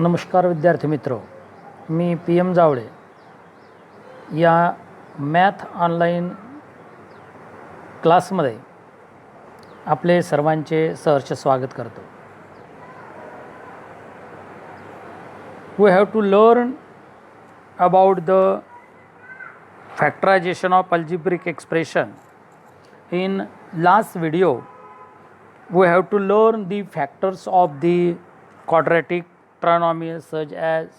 नमस्कार विद्यार्थी मित्र, मी PM जावळे या मॅथ ऑनलाईन क्लासमध्ये आपले सर्वांचे सहर्ष स्वागत करतो. We have to learn about the factorization of algebraic expression. In last video we have to learn the factors of the quadratic trinomial such as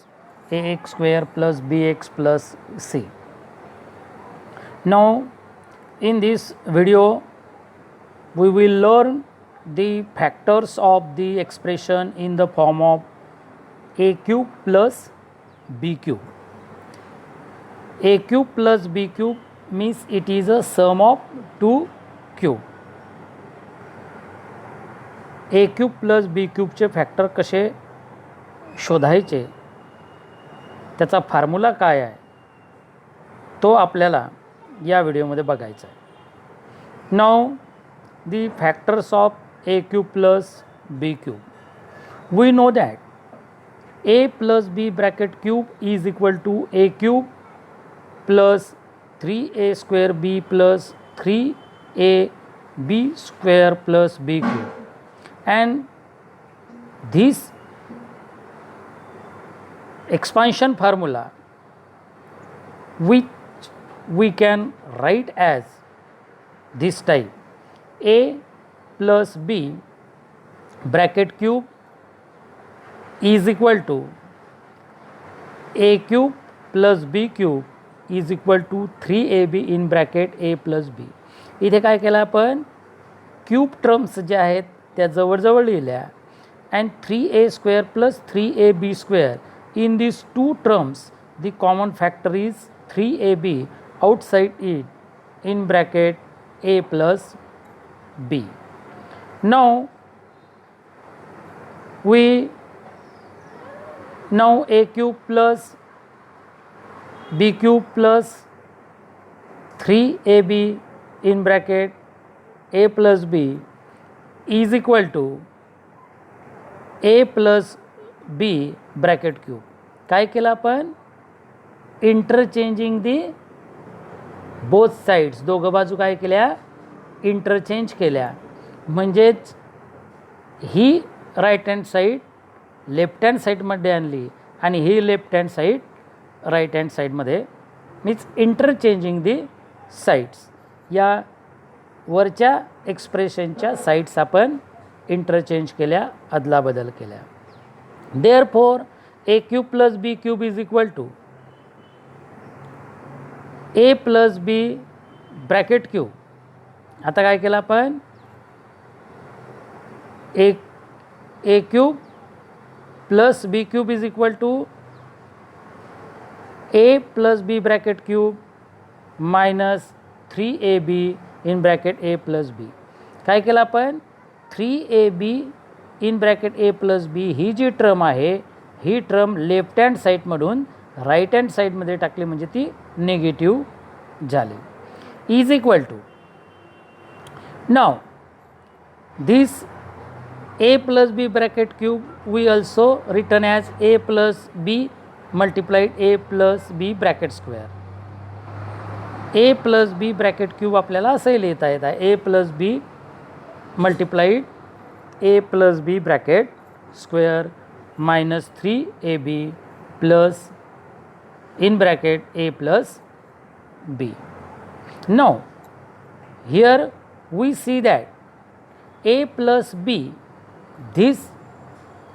ax square plus bx plus c. Now in this video we will learn the factors of the expression in the form of a cube plus b cube. A cube plus b cube means it is a sum of two cube. A cube plus B क्यूबचे factor कसे शोधायचे, त्याचा formula काय आहे, तो आपल्याला या व्हिडिओमध्ये बघायचा आहे. Now the factors of A cube plus B cube. We know that A plus B bracket cube is equal to A cube plus 3a square b plus 3ab square plus b cube, and this expansion formula which we can write as this type: a plus b bracket cube is equal to a cube plus b cube is equal to 3ab in bracket A plus B. इथे काय केलं आपण, cube terms ज्या आहेत त्या जवळजवळ लिहिल्या, and 3a square plus 3ab square in this two terms the common factor is 3ab outside it in bracket A plus B. Now a cube plus b cube plus 3ab in bracket a plus b is equal to a plus b bracket cube. काय केलं आपण, interchanging दी both sides, दोघं बाजू काय केल्या, interchange केल्या. म्हणजेच ही right hand side left hand साईडमध्ये आणली आणि ही left hand side right hand साईडमध्ये, मीन्स इंटरचेंजिंग दी साईड्स. या वरच्या एक्सप्रेशनच्या साईड्स आपण इंटरचेंज केल्या, अदलाबदल केल्या. Therefore a cube plus B cube is equal to a plus B bracket cube. आता काय केलं आपण, a cube plus B cube is equal to a plus b bracket cube minus 3ab in bracket a plus b. काय केलं आपण, 3ab in bracket a plus b ही जी term आहे, ही टर्म लेफ्ट हँड साईडमधून राईट हँड साईडमध्ये टाकली म्हणजे ती निगेटिव्ह झाली. Is equal to, now this a plus b bracket cube we also written as a plus b multiplied a plus b bracket square. a plus b bracket cube आपल्याला असे लिहिता येत आहे, a plus b multiplied a plus b bracket square minus 3ab plus in bracket a plus b. Now here we see that a plus b, this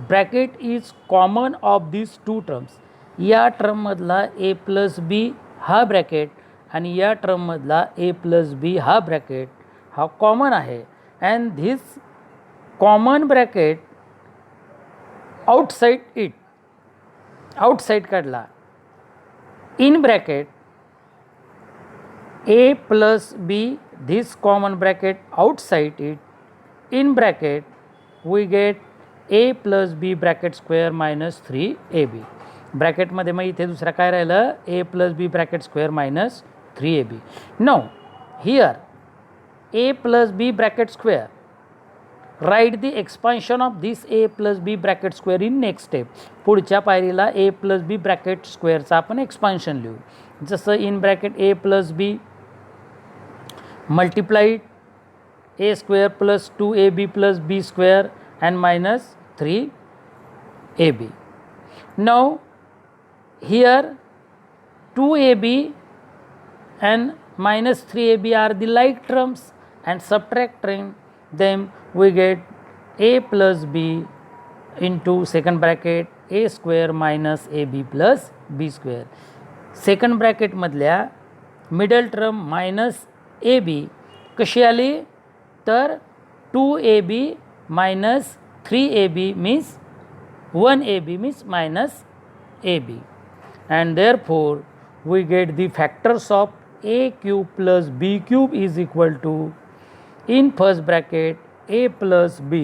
bracket is common of these two terms. या टर्ममधला ए plus बी हा bracket आणि या टर्ममधला ए plus बी हा bracket हा common आहे. And this common bracket outside काढला in bracket A plus b, this common bracket outside it in bracket we get a plus B bracket square minus 3ab. ब्रॅकेटमध्ये मग इथे दुसरा काय राहिलं, a plus B bracket square minus 3ab. No here a plus B bracket square right the expansion of this a plus B bracket square in next step. पुढच्या पायरीला ए plus बी bracket स्क्वेअरचा आपण expansion लिहू. जसं in bracket A plus B multiplied A square plus 2ab plus B square and minus 3ab. Now here 2ab and minus 3ab are the like terms, and subtracting them we get a plus b into second bracket a square minus ab plus b square. Second bracket मधल्या middle term minus a b कशी आली तर 2ab minus 3ab means 1ab means minus ab, and therefore we get the factors of a cube plus b cube is equal to, in first bracket a plus b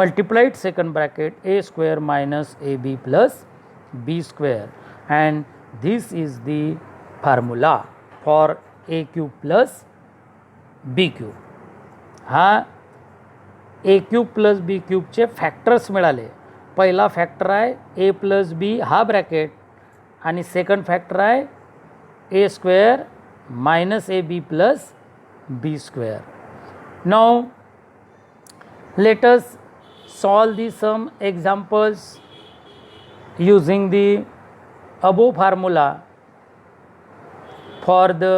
multiplied second bracket a square minus ab plus b square, and this is the formula for a cube plus b cube. हा ए cube plus B क्यूबचे factors मिळाले. पहिला factor आहे ए plus बी हा bracket, आणि second factor आहे a square minus a b plus B square. Now let us solve the some examples using the above formula for the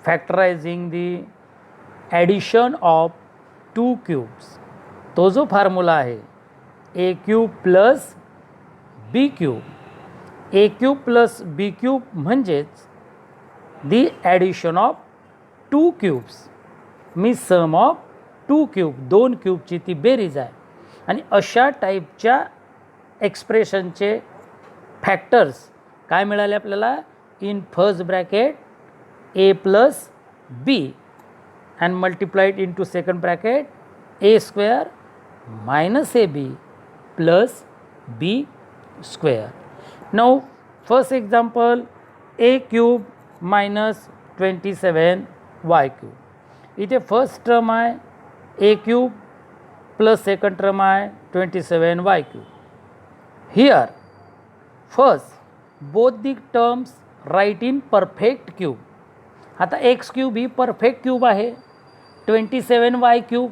factorizing the addition of 2 cubes. तो जो formula आहे a cube plus B cube, a cube plus B cube म्हणजेच the addition of 2 cubes मी sum of 2 cube, 2 क्यूबची ती बेरीज आहे. आणि अशा टाईपच्या एक्सप्रेशनचे फॅक्टर्स काय मिळाले आपल्याला in first bracket A plus B and multiplied into second bracket a square minus ab plus b square. Now first example a cube minus 27y cube. इथे फर्स्ट टर्म आहे a cube plus second term आहे 27y cube. Here first both the terms write in perfect cube. आता X cube ही perfect cube आहे. 27y cube,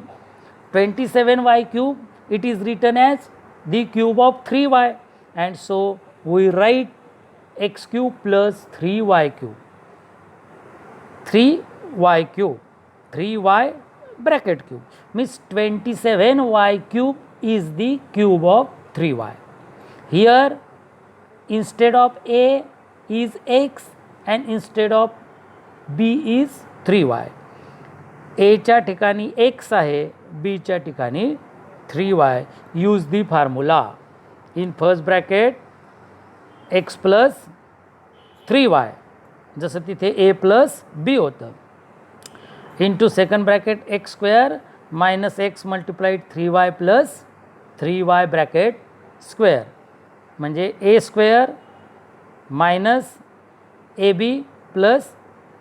27y cube it is written as the cube of 3y, and so we write X cube plus 3y cube, 3y cube, 3y bracket cube means 27y cube is the cube of 3y. Here instead of a is x and instead of b is 3y. a च्या ठिकाणी x आहे, b च्या ठिकाणी 3y. Use the formula in first bracket x plus 3y, जसं तिथे a plus b होतं, into second bracket x square minus x multiplied 3y plus 3y bracket square, म्हणजे a square minus a b plus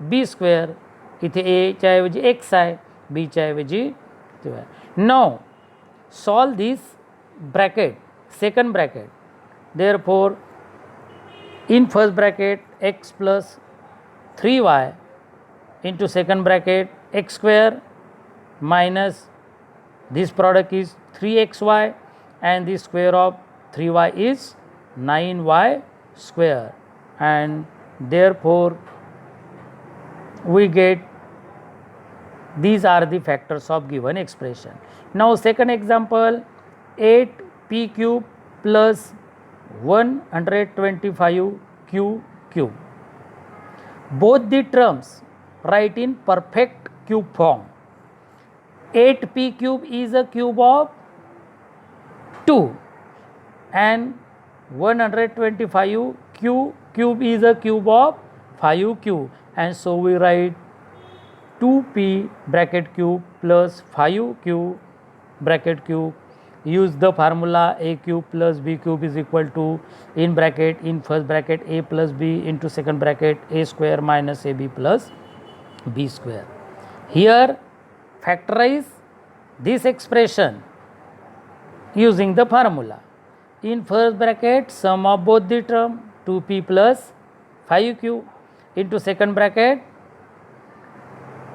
B square. इथे एच्या ऐवजी x आहे, बीच्या ऐवजी 3y. Now solve this bracket second bracket. Therefore in first bracket x plus 3y into second bracket x square minus this product is 3xy and the square of 3y is 9y square, and therefore we get these are the factors of given expression. Now second example 8p cube plus 125q cube. Both the terms write in perfect cube form. 8p cube is a cube of 2 and 125q cube is a cube of 5q, and so we write 2p bracket cube plus 5q bracket cube. Use the formula a cube plus b cube is equal to, in bracket in first bracket a plus b into second bracket a square minus ab plus b square. Here factorize this expression using the formula. In first bracket, sum of both the term 2p plus 5q into second bracket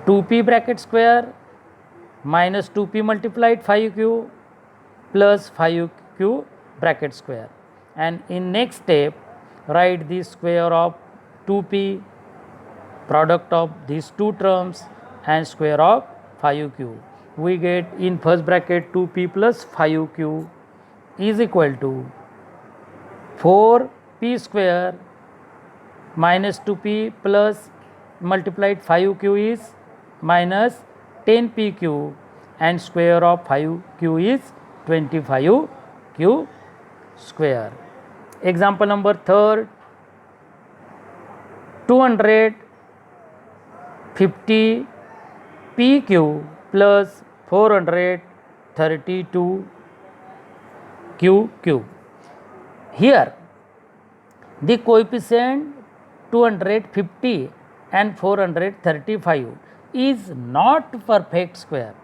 2p bracket square minus 2p multiplied 5q plus 5q bracket square, and in next step write the square of 2p, product of these two terms, and square of 5q. We get in first bracket 2p plus 5q is equal to 4p square minus 2p plus multiplied 5q is minus 10pq, and square of 5q is 25q square. Example number third, 250 pq plus 432 q cube. Here the coefficient 250 and 435 is not perfect square.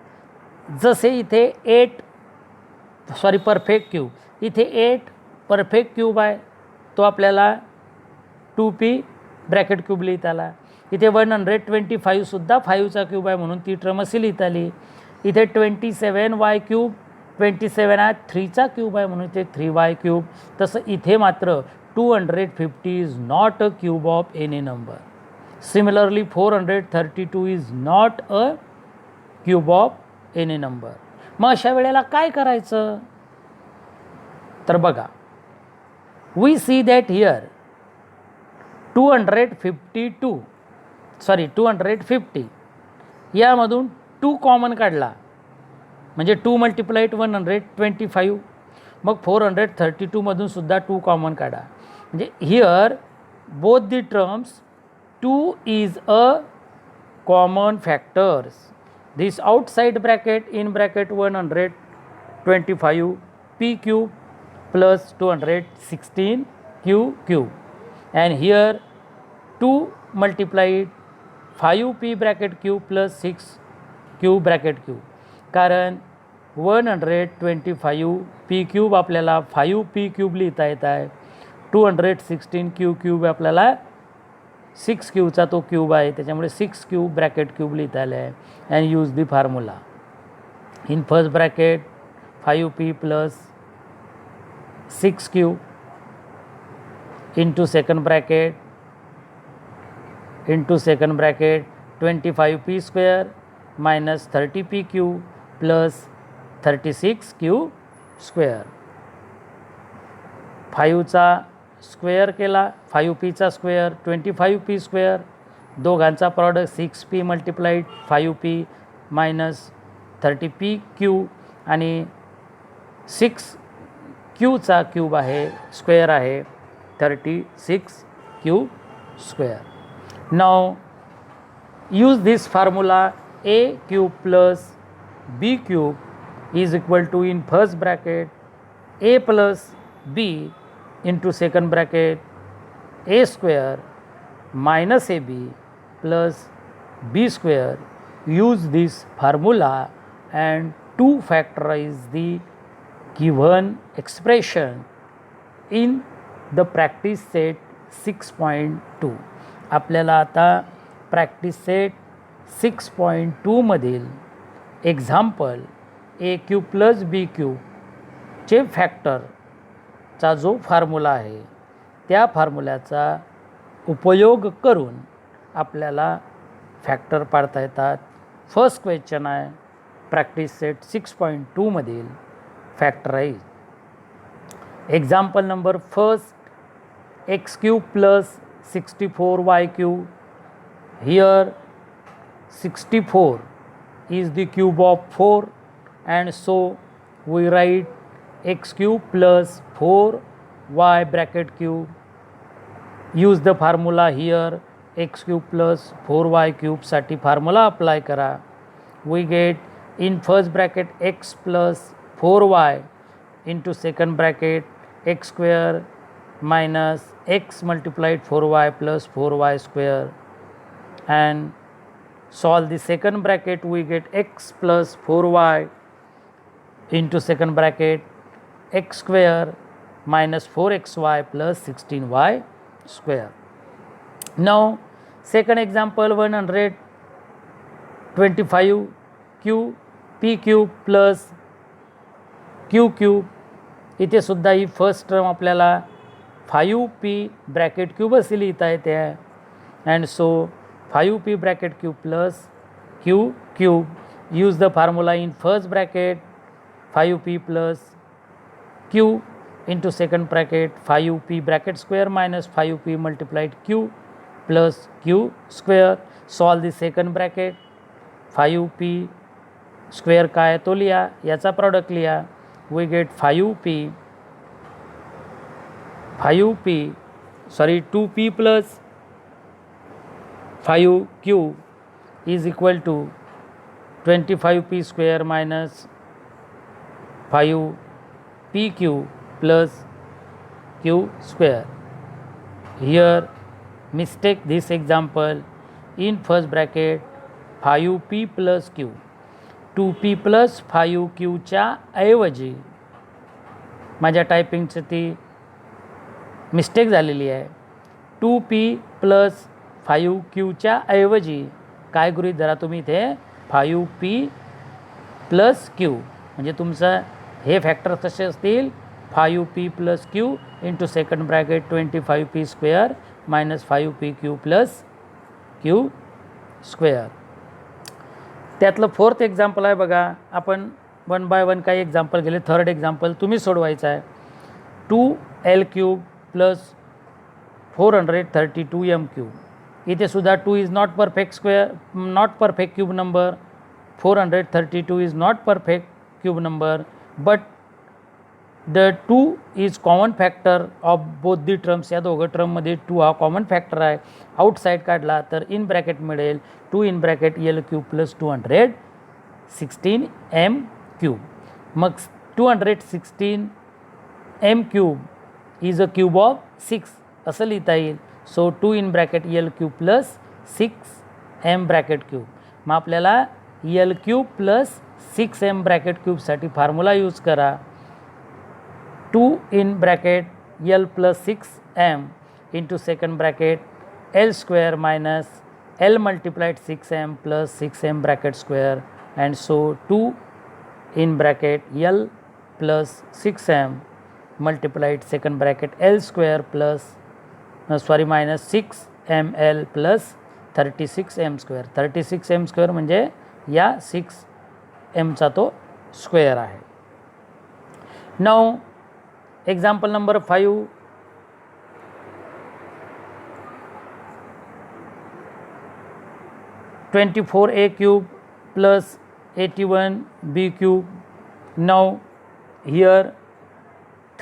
जसे इथे 8 perfect cube, इथे 8 perfect cube आहे, तो आपल्याला 2p bracket cube लिहिता आला. इथे 125 सुद्धा 5चा क्यूब आहे म्हणून ती टर्म अशी लिहिता आली. इथे 27y क्यूब 27 आहे 3चा क्यूब आहे म्हणून ते 3y क्यूब. तसं इथे मात्र 250 is not a cube of any number. Similarly 432 is not a cube of any number. मग अशा वेळेला काय करायचं तर बघा, वी सी दॅट हिअर 250 यामधून 2 कॉमन काढला म्हणजे 2 मल्टिप्लाइड 125. मग 432 मधून सुद्धा 2 कॉमन काढा म्हणजे here both the terms 2 is a common factors. This outside bracket in bracket 125 p cube plus 216 q cube, and here 2 multiplied 5p bracket cube plus 6 q bracket cube. कारण 125 p cube आपल्याला 5p cube लिहिता येत आहे. 216 q cube आपल्याला 6 क्यूचा तो cube आहे त्याच्यामुळे 6 cube bracket cube लिहिता आले आहे. And use the formula. In first bracket 5p plus 6q into second bracket 25p square minus 30pq plus 36q square. 5चा स्क्वेअर केला 5pचा स्क्वेअर 25p स्क्वेअर, दोघांचा product 6p multiplied 5p minus 30pq आणि 6qचा cube आहे square आहे 36q square. Now use this formula a cube plus b cube is equal to in first bracket a plus b into second bracket a square minus ab plus b square. Use this formula and to factorize the given expression in the practice set 6.2. आपल्याला आता practice set 6.2 मधील example a cube plus b cube चे factor चा जो formula आहे त्या फॉर्म्युल्याचा उपयोग करून आपल्याला फॅक्टर पाडता येतात. फर्स्ट क्वेश्चन आहे प्रॅक्टिस सेट 6.2 मधील factorise. Example number first, x cube plus 64y cube. Here 64 is the cube of 4 and so we write x cube plus 4y bracket cube. Use the formula here. x cube plus 4y cube साठी formula apply करा. we get in first bracket x plus 4y into second bracket x square minus x multiplied 4y plus 4y square, and solve the second bracket we get x plus 4y into second bracket x square minus 4xy plus 16y square. Now second example, 125 q p cube plus q cube. इथे सुद्धा ही first term आपल्याला 5p bracket cube असे लिहिता येते आहे. And so 5p bracket cube plus q cube. Use the formula in first bracket 5p plus q into second bracket 5p bracket square minus 5p multiplied q plus q square. Solve the second bracket. 5p square का है तो लिया, याचा product लिया. We get 2p plus 5q is equal to 25p square minus 5pq plus q square. Here mistake this example. In first bracket 5p plus q, 2p plus 5q च्या ऐवजी माझ्या टायपिंगची ती मिस्टेक झालेली आहे. 2p प्लस 5q च्या ऐवजी काय गृहीत धरा तुम्ही इथे 5p प्लस q, म्हणजे तुमचं हे फॅक्टर कसे असतील 5p plus q into second bracket 25p square minus 5pq plus q square. त्यातलं फोर्थ एक्झाम्पल आहे बघा. आपण 1 बाय 1 काही एक्झाम्पल गेले. थर्ड एक्झाम्पल तुम्ही सोडवायचं आहे. 2l cube plus 432m cube. इथे सुद्धा 2 is not perfect square, not perfect cube number. 432 is not perfect cube number, but the 2 is common factor of both the terms. या दोघं टर्ममध्ये 2 हा कॉमन फॅक्टर आहे. Outside काढला तर इन ब्रॅकेट मिळेल 2 in bracket L cube plus 216m cube. मग 216m cube is a cube of 6 असं लिहिता येईल. So 2 in bracket L cube plus 6m bracket cube. मग आपल्याला L cube plus 6m bracket क्यूबसाठी फॉर्म्युला यूज करा. 2 in bracket L plus 6m into second bracket L square minus L multiplied 6m plus 6m bracket square. And so 2 in bracket L plus 6m multiplied second bracket L square plus minus 6ml plus 36m square. 36m square म्हणजे या 6m चा तो square आहे. Now example number 5, 24a cube plus 81b cube. Now here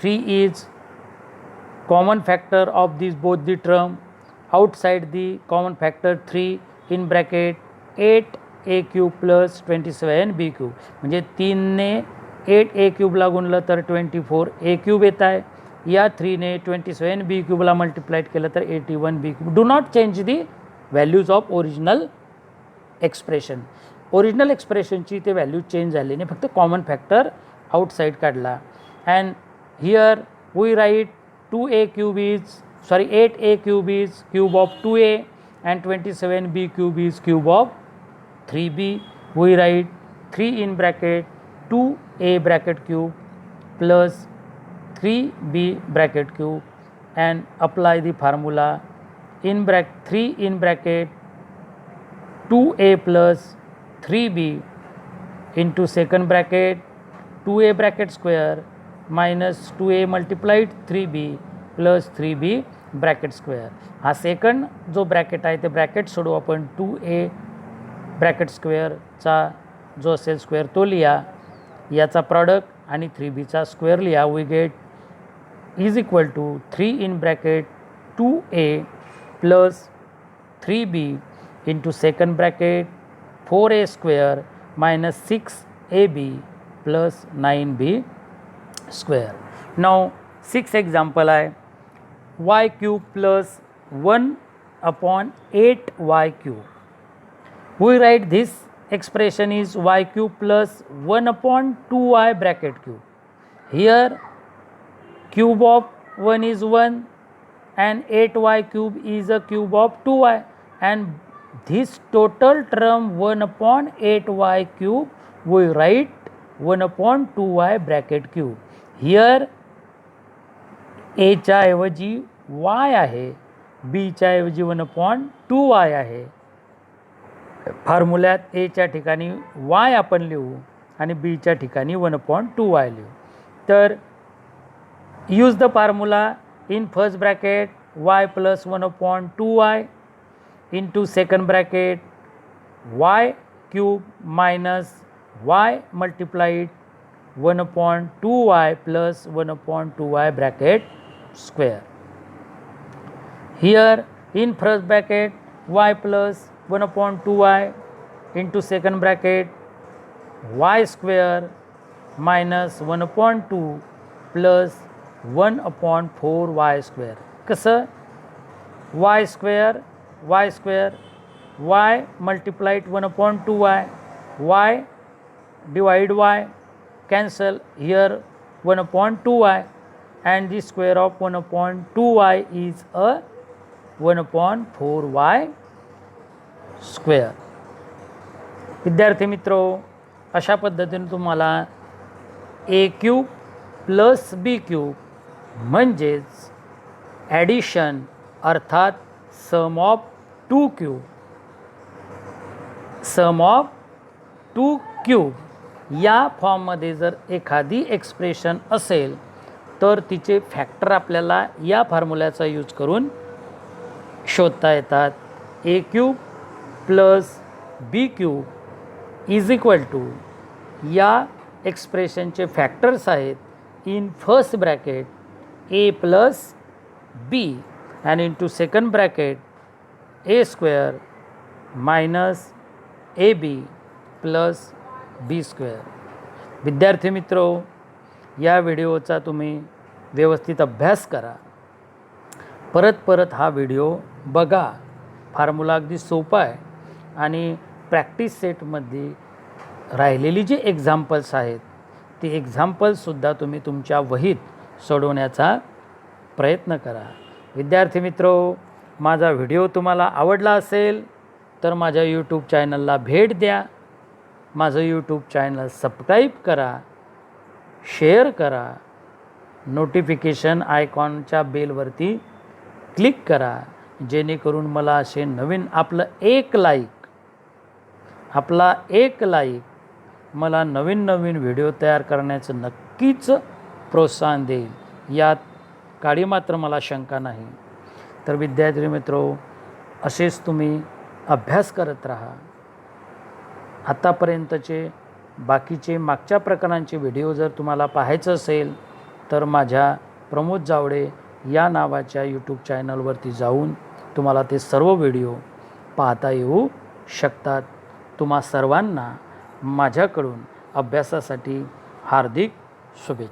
3 is common factor of these both the term. Outside the common factor 3 in bracket 8a cube plus 27b cube. म्हणजे 3 ने 8a क्यूबला गुणलं तर 24a cube येत आहे. या 3 ने 27b क्यूबला multiplied केलं तर 81b cube. Do not change the values of original expression. Original एक्सप्रेशनची ते व्हॅल्यू चेंज झाली नाही, फक्त कॉमन फॅक्टर आउटसाईड काढला. And here we write 8a cube is cube of 2a and 27b cube is cube of 3b. We write 3 in bracket 2a bracket cube plus 3b bracket cube and apply the formula. In bracket 3 in bracket 2a plus 3b into second bracket 2a bracket square minus 2a multiplied 3b plus 3b bracket square. हा second जो bracket आहे ते bracket सोडू आपण. 2a bracket स्क्वेअरचा जो असेल square तो लिहा, याचा प्रॉडक्ट आणि 3bचा स्क्वेअर लिहा. We get is equal to 3 in bracket 2a plus 3b into second bracket 4a square minus 6ab plus 9b square. Now 6 example आहे. y cube plus 1/8y cube. We write this expression is y cube plus 1 upon 2y bracket cube. Here cube of 1 is 1 and 8y cube is a cube of 2y, and this total term 1 upon 8y cube we write 1 upon 2y bracket cube. Here a च्या ऐवजी y आहे, b च्या ऐवजी 1 upon 2y आहे. फॉर्म्युल्यात a च्या ठिकाणी y आपण लिहू आणि b च्या ठिकाणी 1 upon 2y लिहू. तर use the formula in first bracket y plus 1 upon 2y into second bracket y cube minus y multiplied 1 upon 2y plus 1 upon 2y bracket square. Here in first bracket y plus 1 upon 2y into second bracket y square minus 1 upon 2 plus 1 upon 4y square. कसं y square y multiplied 1 upon 2y, y divide y, cancel here 1 upon 2y, and the square of 1 upon 2y is a 1 upon 4y square. विद्यार्थी मित्रो, अशा पद्धतीने तुम्हाला a cube plus B cube म्हणजेच addition अर्थात sum of two cube या फॉर्ममध्ये जर एखादी एक्सप्रेशन असेल तर तिचे फॅक्टर आपल्याला या फॉर्म्युल्याचा यूज करून शोधता येतात. A cube plus B cube is equal to या एक्सप्रेशनचे फॅक्टर्स आहेत in first bracket A plus B and into second bracket a square minus ab plus b square. विद्यार्थी मित्रो, या व्हिडिओचा तुम्ही व्यवस्थित अभ्यास करा. परत हा व्हिडिओ बघा. फॉर्म्युला अगदी सोपा आहे आणि प्रॅक्टिस सेटमध्ये राहिलेली जी एक्झाम्पल्स आहेत ती एक्झाम्पल्ससुद्धा तुम्ही तुमच्या वहीत सोडवण्याचा प्रयत्न करा. विद्यार्थी मित्रो, माझा व्हिडिओ तुम्हाला आवडला असेल तर माझ्या यूट्यूब चॅनलला भेट द्या. माझं यूट्यूब चॅनल सबस्क्राईब करा, शेअर करा, नोटिफिकेशन आयकॉनच्या बेलवरती क्लिक करा, जेणेकरून मला असे नवीन आपला एक लाईक मला नवीन व्हिडिओ तयार करण्याचं नक्कीच प्रोत्साहन देईल. यात काळी मात्र मला शंका नाही. तर विद्यार्थी मित्रो, असेच तुम्ही अभ्यास करत राहा. आतापर्यंतचे बाकीचे मागच्या प्रकरणांचे व्हिडिओ जर तुम्हाला पाहायचं असेल तर माझ्या प्रमोद जावडे या नावाच्या यूट्यूब चॅनलवरती जाऊन तुम्हाला ते सर्व व्हिडिओ पाहता येऊ शकतात. तुम्हा सर्वांना माझ्याकडून अभ्यासासाठी हार्दिक शुभेच्छा.